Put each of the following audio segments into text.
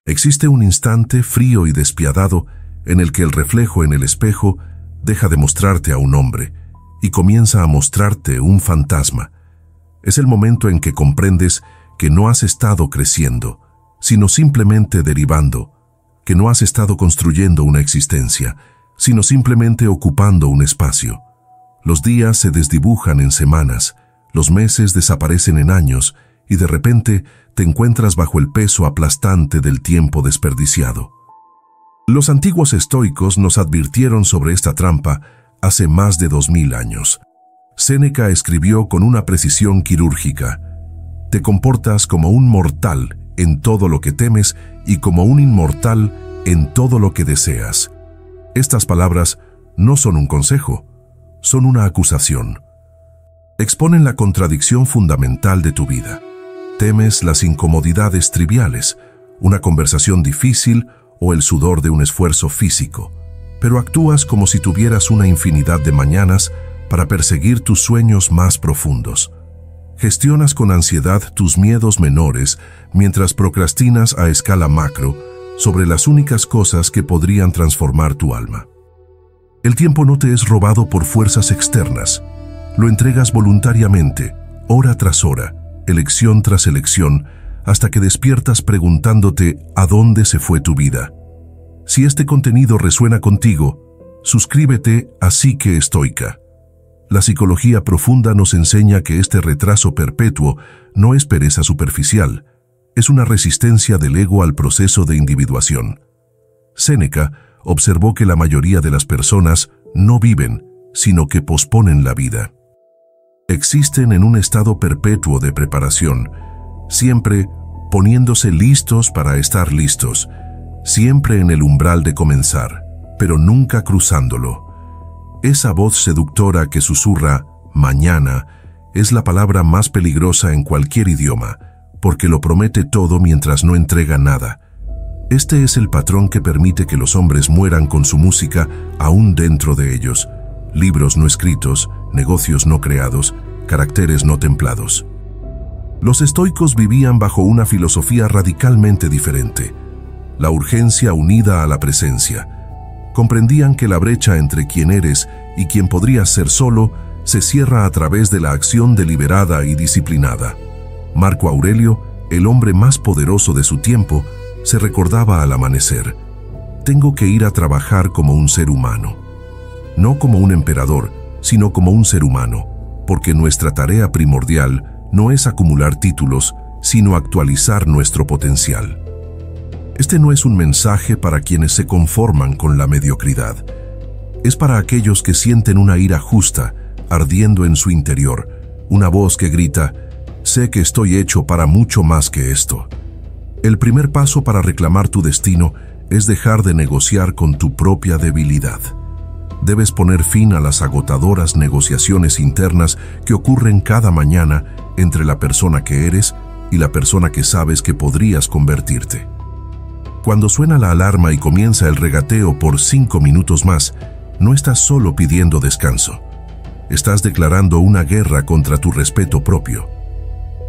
Existe un instante frío y despiadado en el que el reflejo en el espejo deja de mostrarte a un hombre y comienza a mostrarte un fantasma. Es el momento en que comprendes que no has estado creciendo, sino simplemente derivando, que no has estado construyendo una existencia, sino simplemente ocupando un espacio. Los días se desdibujan en semanas, los meses desaparecen en años y de repente te encuentras bajo el peso aplastante del tiempo desperdiciado. Los antiguos estoicos nos advirtieron sobre esta trampa hace más de 2000 años. Séneca escribió con una precisión quirúrgica: te comportas como un mortal en todo lo que temes y como un inmortal en todo lo que deseas. Estas palabras no son un consejo, son una acusación. Exponen la contradicción fundamental de tu vida. Temes las incomodidades triviales, una conversación difícil o el sudor de un esfuerzo físico, pero actúas como si tuvieras una infinidad de mañanas para perseguir tus sueños más profundos. Gestionas con ansiedad tus miedos menores mientras procrastinas a escala macro sobre las únicas cosas que podrían transformar tu alma. El tiempo no te es robado por fuerzas externas. Lo entregas voluntariamente, hora tras hora, elección tras elección, hasta que despiertas preguntándote ¿a dónde se fue tu vida? Si este contenido resuena contigo, suscríbete a Psique Estoica. La psicología profunda nos enseña que este retraso perpetuo no es pereza superficial, es una resistencia del ego al proceso de individuación. Séneca observó que la mayoría de las personas no viven, sino que posponen la vida. Existen en un estado perpetuo de preparación, siempre poniéndose listos para estar listos, siempre en el umbral de comenzar, pero nunca cruzándolo. Esa voz seductora que susurra «mañana» es la palabra más peligrosa en cualquier idioma, porque lo promete todo mientras no entrega nada. Este es el patrón que permite que los hombres mueran con su música aún dentro de ellos. Libros no escritos, negocios no creados, caracteres no templados. Los estoicos vivían bajo una filosofía radicalmente diferente. La urgencia unida a la presencia. Comprendían que la brecha entre quien eres y quien podrías ser solo se cierra a través de la acción deliberada y disciplinada. Marco Aurelio, el hombre más poderoso de su tiempo, se recordaba al amanecer: tengo que ir a trabajar como un ser humano. No como un emperador, sino como un ser humano, porque nuestra tarea primordial no es acumular títulos, sino actualizar nuestro potencial. Este no es un mensaje para quienes se conforman con la mediocridad. Es para aquellos que sienten una ira justa, ardiendo en su interior, una voz que grita: sé que estoy hecho para mucho más que esto. El primer paso para reclamar tu destino es dejar de negociar con tu propia debilidad. Debes poner fin a las agotadoras negociaciones internas que ocurren cada mañana entre la persona que eres y la persona que sabes que podrías convertirte. Cuando suena la alarma y comienza el regateo por 5 minutos más, no estás solo pidiendo descanso. Estás declarando una guerra contra tu respeto propio.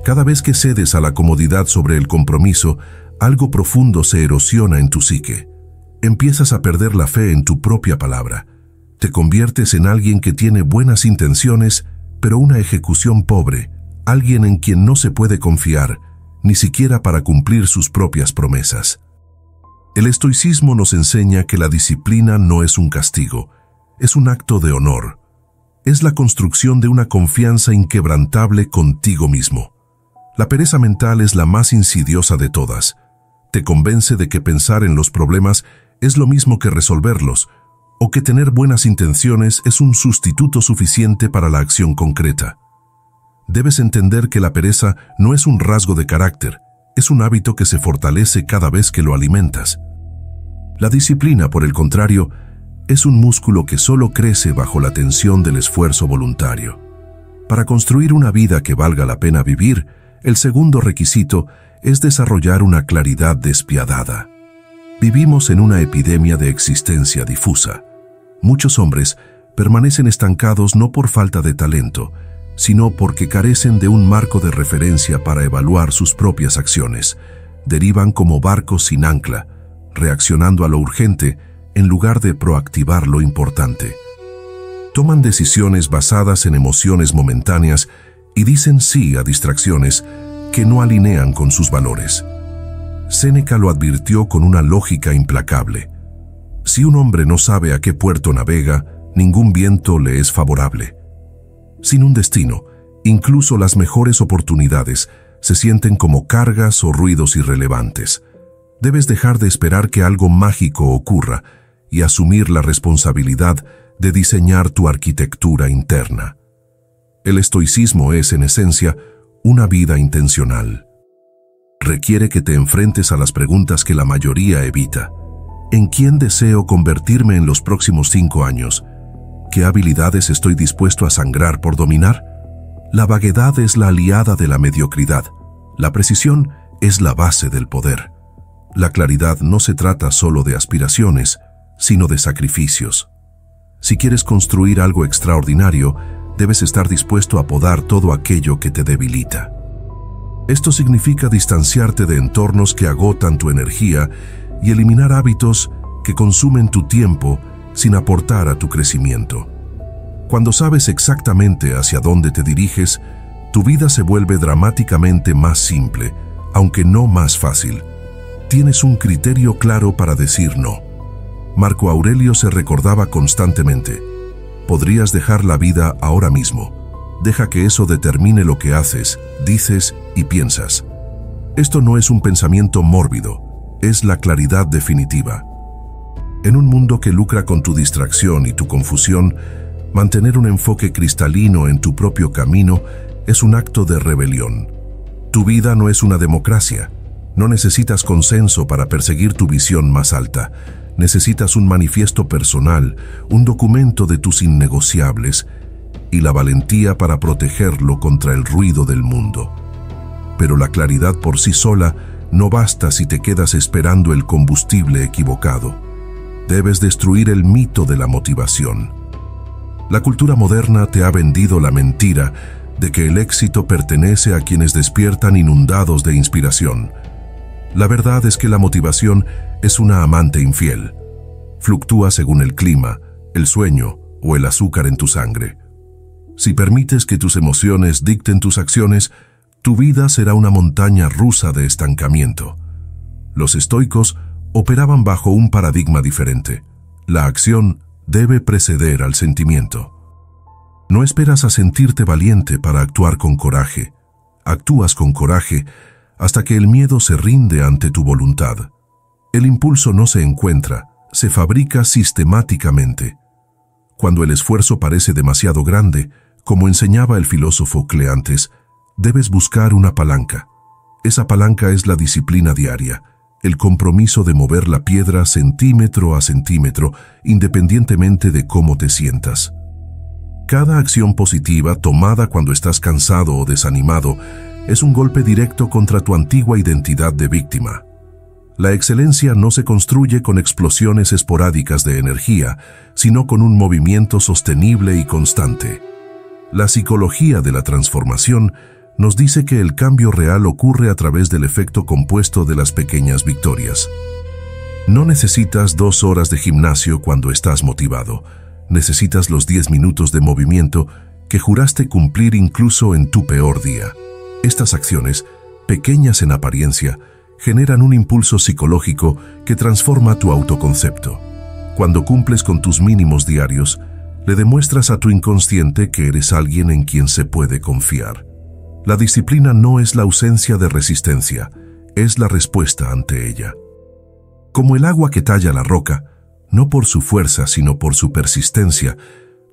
Cada vez que cedes a la comodidad sobre el compromiso, algo profundo se erosiona en tu psique. Empiezas a perder la fe en tu propia palabra. Te conviertes en alguien que tiene buenas intenciones, pero una ejecución pobre, alguien en quien no se puede confiar, ni siquiera para cumplir sus propias promesas. El estoicismo nos enseña que la disciplina no es un castigo, es un acto de honor. Es la construcción de una confianza inquebrantable contigo mismo. La pereza mental es la más insidiosa de todas. Te convence de que pensar en los problemas es lo mismo que resolverlos, o que tener buenas intenciones es un sustituto suficiente para la acción concreta. Debes entender que la pereza no es un rasgo de carácter, es un hábito que se fortalece cada vez que lo alimentas. La disciplina, por el contrario, es un músculo que solo crece bajo la tensión del esfuerzo voluntario. Para construir una vida que valga la pena vivir, el segundo requisito es desarrollar una claridad despiadada. Vivimos en una epidemia de existencia difusa. Muchos hombres permanecen estancados no por falta de talento, sino porque carecen de un marco de referencia para evaluar sus propias acciones. derivan como barcos sin ancla, reaccionando a lo urgente en lugar de proactivar lo importante. Toman decisiones basadas en emociones momentáneas y dicen sí a distracciones que no alinean con sus valores. Séneca lo advirtió con una lógica implacable. Si un hombre no sabe a qué puerto navega, ningún viento le es favorable. Sin un destino, incluso las mejores oportunidades se sienten como cargas o ruidos irrelevantes. Debes dejar de esperar que algo mágico ocurra y asumir la responsabilidad de diseñar tu arquitectura interna. El estoicismo es, en esencia, una vida intencional. Requiere que te enfrentes a las preguntas que la mayoría evita. ¿En quién deseo convertirme en los próximos 5 años? ¿Qué habilidades estoy dispuesto a sangrar por dominar? La vaguedad es la aliada de la mediocridad. La precisión es la base del poder. La claridad no se trata solo de aspiraciones, sino de sacrificios. Si quieres construir algo extraordinario, debes estar dispuesto a podar todo aquello que te debilita. Esto significa distanciarte de entornos que agotan tu energía y eliminar hábitos que consumen tu tiempo sin aportar a tu crecimiento. Cuando sabes exactamente hacia dónde te diriges, tu vida se vuelve dramáticamente más simple, aunque no más fácil. Tienes un criterio claro para decir no. Marco Aurelio se recordaba constantemente: podrías dejar la vida ahora mismo. Deja que eso determine lo que haces, dices y piensas. Esto no es un pensamiento mórbido, es la claridad definitiva. En un mundo que lucra con tu distracción y tu confusión, mantener un enfoque cristalino en tu propio camino es un acto de rebelión. Tu vida no es una democracia. No necesitas consenso para perseguir tu visión más alta. Necesitas un manifiesto personal, un documento de tus innegociables y la valentía para protegerlo contra el ruido del mundo. Pero la claridad por sí sola no basta si te quedas esperando el combustible equivocado. Debes destruir el mito de la motivación. La cultura moderna te ha vendido la mentira de que el éxito pertenece a quienes despiertan inundados de inspiración. La verdad es que la motivación es una amante infiel. Fluctúa según el clima, el sueño o el azúcar en tu sangre. Si permites que tus emociones dicten tus acciones, tu vida será una montaña rusa de estancamiento. Los estoicos operaban bajo un paradigma diferente. La acción debe preceder al sentimiento. No esperas a sentirte valiente para actuar con coraje. Actúas con coraje hasta que el miedo se rinde ante tu voluntad. El impulso no se encuentra, se fabrica sistemáticamente. Cuando el esfuerzo parece demasiado grande, como enseñaba el filósofo Cleantes, debes buscar una palanca. Esa palanca es la disciplina diaria, el compromiso de mover la piedra centímetro a centímetro, independientemente de cómo te sientas. Cada acción positiva tomada cuando estás cansado o desanimado es un golpe directo contra tu antigua identidad de víctima. La excelencia no se construye con explosiones esporádicas de energía, sino con un movimiento sostenible y constante. La psicología de la transformación nos dice que el cambio real ocurre a través del efecto compuesto de las pequeñas victorias. No necesitas 2 horas de gimnasio cuando estás motivado. Necesitas los 10 minutos de movimiento que juraste cumplir incluso en tu peor día. Estas acciones, pequeñas en apariencia, generan un impulso psicológico que transforma tu autoconcepto. Cuando cumples con tus mínimos diarios, le demuestras a tu inconsciente que eres alguien en quien se puede confiar. La disciplina no es la ausencia de resistencia, es la respuesta ante ella. Como el agua que talla la roca, no por su fuerza sino por su persistencia,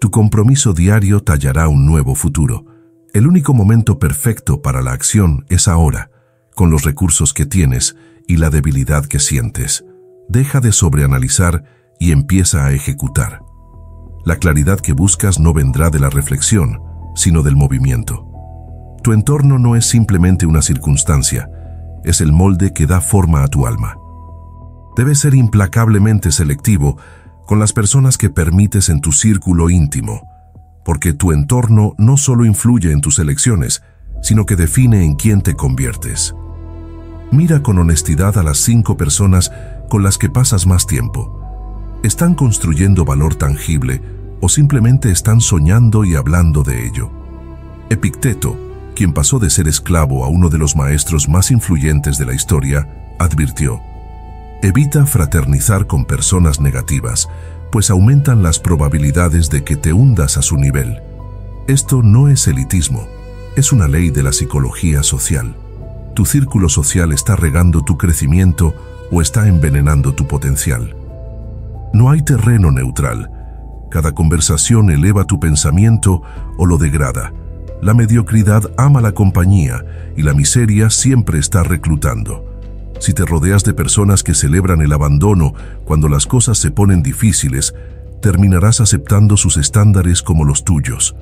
tu compromiso diario tallará un nuevo futuro. El único momento perfecto para la acción es ahora, con los recursos que tienes y la debilidad que sientes. Deja de sobreanalizar y empieza a ejecutar. La claridad que buscas no vendrá de la reflexión, sino del movimiento. Tu entorno no es simplemente una circunstancia, es el molde que da forma a tu alma. Debes ser implacablemente selectivo con las personas que permites en tu círculo íntimo, porque tu entorno no solo influye en tus elecciones, sino que define en quién te conviertes. Mira con honestidad a las 5 personas con las que pasas más tiempo. ¿Están construyendo valor tangible o simplemente están soñando y hablando de ello? Epicteto, quien pasó de ser esclavo a uno de los maestros más influyentes de la historia, advirtió: evita fraternizar con personas negativas, pues aumentan las probabilidades de que te hundas a su nivel. Esto no es elitismo, es una ley de la psicología social. Tu círculo social está regando tu crecimiento o está envenenando tu potencial. No hay terreno neutral. Cada conversación eleva tu pensamiento o lo degrada. La mediocridad ama la compañía y la miseria siempre está reclutando. Si te rodeas de personas que celebran el abandono cuando las cosas se ponen difíciles, terminarás aceptando sus estándares como los tuyos.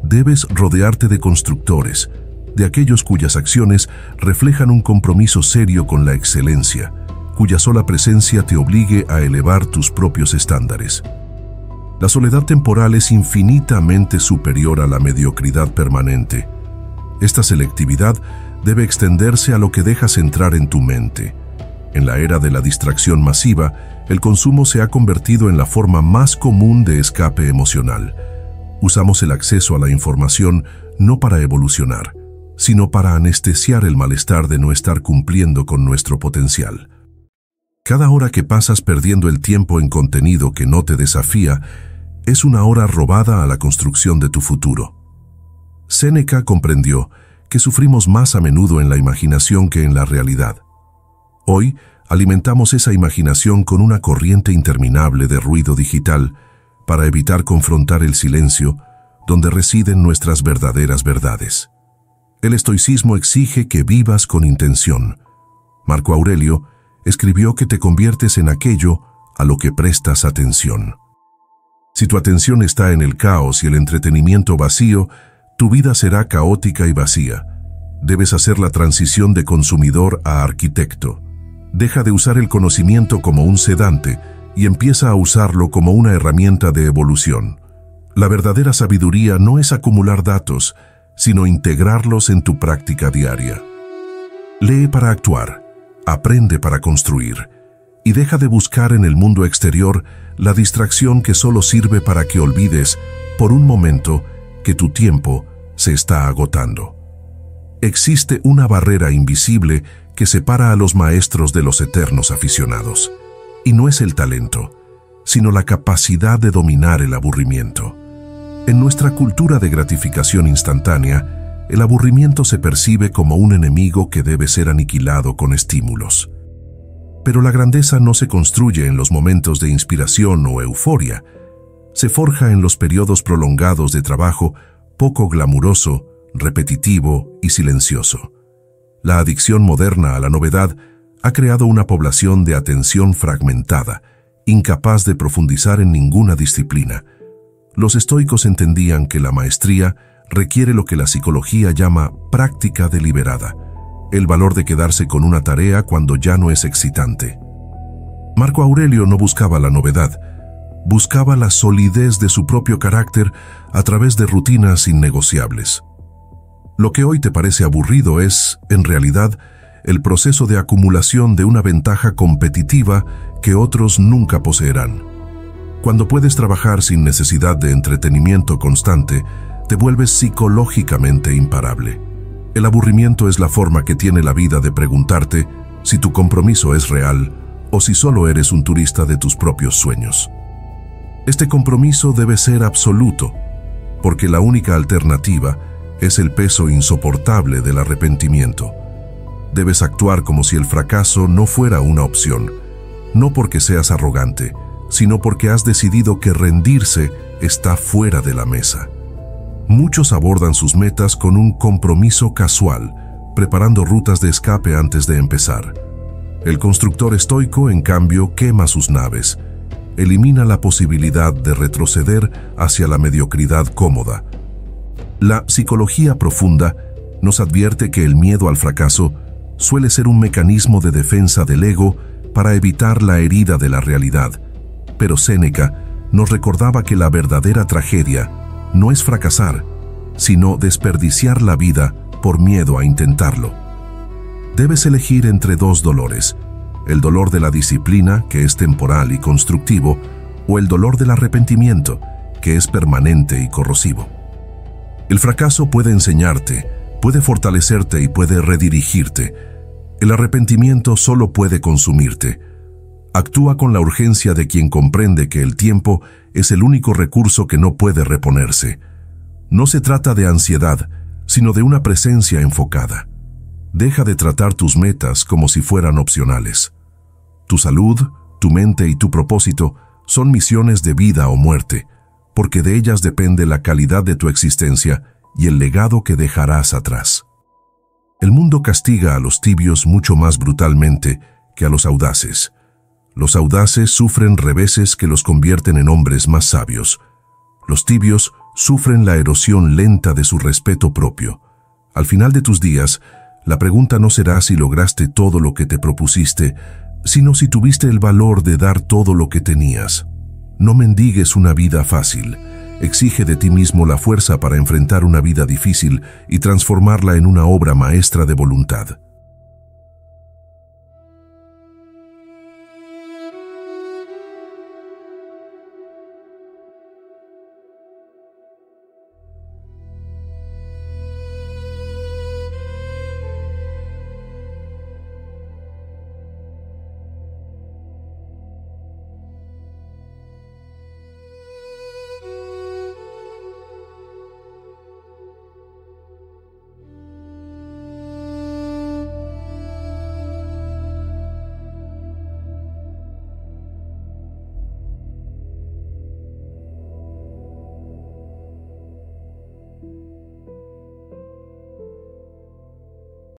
Debes rodearte de constructores, de aquellos cuyas acciones reflejan un compromiso serio con la excelencia, cuya sola presencia te obligue a elevar tus propios estándares. La soledad temporal es infinitamente superior a la mediocridad permanente. Esta selectividad debe extenderse a lo que dejas entrar en tu mente. En la era de la distracción masiva, el consumo se ha convertido en la forma más común de escape emocional. Usamos el acceso a la información no para evolucionar, sino para anestesiar el malestar de no estar cumpliendo con nuestro potencial. Cada hora que pasas perdiendo el tiempo en contenido que no te desafía es una hora robada a la construcción de tu futuro. Séneca comprendió que sufrimos más a menudo en la imaginación que en la realidad. Hoy alimentamos esa imaginación con una corriente interminable de ruido digital para evitar confrontar el silencio donde residen nuestras verdaderas verdades. El estoicismo exige que vivas con intención. Marco Aurelio escribió que te conviertes en aquello a lo que prestas atención. Si tu atención está en el caos y el entretenimiento vacío, tu vida será caótica y vacía. Debes hacer la transición de consumidor a arquitecto. Deja de usar el conocimiento como un sedante y empieza a usarlo como una herramienta de evolución. La verdadera sabiduría no es acumular datos, sino integrarlos en tu práctica diaria. Lee para actuar, aprende para construir, y deja de buscar en el mundo exterior la distracción que solo sirve para que olvides, por un momento, que tu tiempo se está agotando. Existe una barrera invisible que separa a los maestros de los eternos aficionados, y no es el talento, sino la capacidad de dominar el aburrimiento. En nuestra cultura de gratificación instantánea, el aburrimiento se percibe como un enemigo que debe ser aniquilado con estímulos. Pero la grandeza no se construye en los momentos de inspiración o euforia, se forja en los periodos prolongados de trabajo poco glamuroso, repetitivo y silencioso. La adicción moderna a la novedad ha creado una población de atención fragmentada, incapaz de profundizar en ninguna disciplina. Los estoicos entendían que la maestría requiere lo que la psicología llama práctica deliberada, el valor de quedarse con una tarea cuando ya no es excitante. Marco Aurelio no buscaba la novedad, buscaba la solidez de su propio carácter a través de rutinas innegociables. Lo que hoy te parece aburrido es, en realidad, el proceso de acumulación de una ventaja competitiva que otros nunca poseerán. Cuando puedes trabajar sin necesidad de entretenimiento constante, te vuelves psicológicamente imparable. El aburrimiento es la forma que tiene la vida de preguntarte si tu compromiso es real o si solo eres un turista de tus propios sueños. Este compromiso debe ser absoluto, porque la única alternativa es el peso insoportable del arrepentimiento. Debes actuar como si el fracaso no fuera una opción, no porque seas arrogante, sino porque has decidido que rendirse está fuera de la mesa. Muchos abordan sus metas con un compromiso casual, preparando rutas de escape antes de empezar. El constructor estoico, en cambio, quema sus naves, elimina la posibilidad de retroceder hacia la mediocridad cómoda. La psicología profunda nos advierte que el miedo al fracaso suele ser un mecanismo de defensa del ego para evitar la herida de la realidad. Pero Séneca nos recordaba que la verdadera tragedia no es fracasar, sino desperdiciar la vida por miedo a intentarlo. Debes elegir entre dos dolores: el dolor de la disciplina, que es temporal y constructivo, o el dolor del arrepentimiento, que es permanente y corrosivo. El fracaso puede enseñarte, puede fortalecerte y puede redirigirte. El arrepentimiento solo puede consumirte. Actúa con la urgencia de quien comprende que el tiempo es el único recurso que no puede reponerse. No se trata de ansiedad, sino de una presencia enfocada. Deja de tratar tus metas como si fueran opcionales. Tu salud, tu mente y tu propósito son misiones de vida o muerte, porque de ellas depende la calidad de tu existencia y el legado que dejarás atrás. El mundo castiga a los tibios mucho más brutalmente que a los audaces. Los audaces sufren reveses que los convierten en hombres más sabios. Los tibios sufren la erosión lenta de su respeto propio. Al final de tus días, la pregunta no será si lograste todo lo que te propusiste, sino si tuviste el valor de dar todo lo que tenías. No mendigues una vida fácil. Exige de ti mismo la fuerza para enfrentar una vida difícil y transformarla en una obra maestra de voluntad.